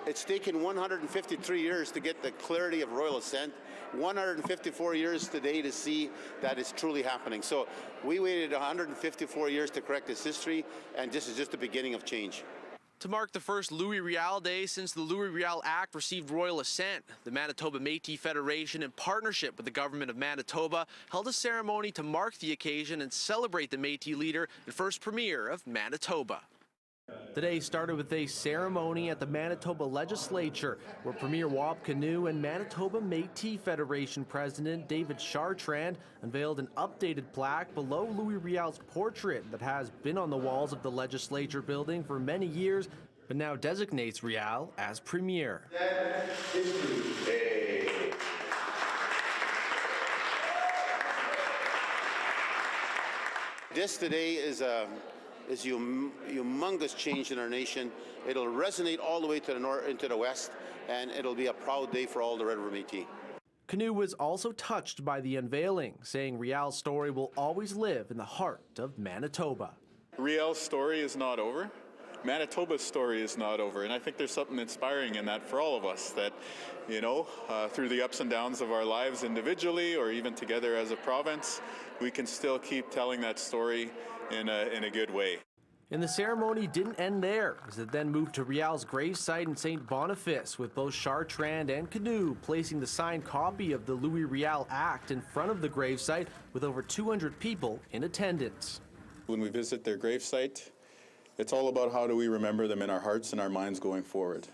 It's taken 153 years to get the clarity of royal assent, 154 years today to see that it's truly happening. So we waited 154 years to correct this history, and this is just the beginning of change. To mark the first Louis Riel Day since the Louis Riel Act received royal assent, the Manitoba Métis Federation, in partnership with the Government of Manitoba, held a ceremony to mark the occasion and celebrate the Métis leader and first premier of Manitoba. The day started with a ceremony at the Manitoba Legislature, where Premier Wab Kinew and Manitoba Métis Federation President David Chartrand unveiled an updated plaque below Louis Riel's portrait that has been on the walls of the Legislature building for many years, but now designates Riel as Premier. This today is a humongous change in our nation. It'll resonate all the way to the north into the west, and it'll be a proud day for all the Red River Métis. Kinew was also touched by the unveiling, saying Riel's story will always live in the heart of Manitoba. Riel's story is not over. Manitoba's story is not over, and I think there's something inspiring in that for all of us, that, you know, through the ups and downs of our lives individually or even together as a province, we can still keep telling that story in a good way. And the ceremony didn't end there, as it then moved to Riel's gravesite in St. Boniface, with both Chartrand and Kinew placing the signed copy of the Louis Riel Act in front of the gravesite, with over 200 people in attendance. When we visit their gravesite, it's all about how do we remember them in our hearts and our minds going forward.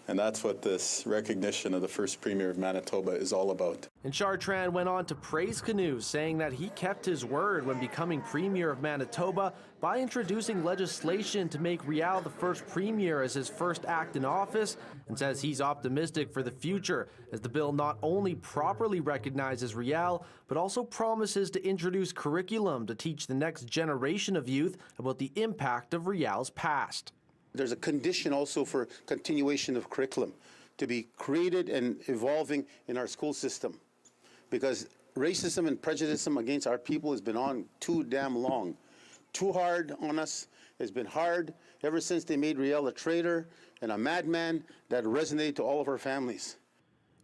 And that's what this recognition of the first Premier of Manitoba is all about. And Chartrand went on to praise Kinew, saying that he kept his word when becoming Premier of Manitoba by introducing legislation to make Riel the first Premier as his first act in office, and says he's optimistic for the future, as the bill not only properly recognizes Riel, but also promises to introduce curriculum to teach the next generation of youth about the impact of Riel's past. There's a condition also for continuation of curriculum to be created and evolving in our school system, because racism and prejudice against our people has been on too damn long, too hard on us. It's been hard ever since they made Riel a traitor and a madman. That resonated to all of our families.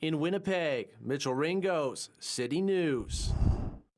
In Winnipeg, Mitchell Ringos, City News.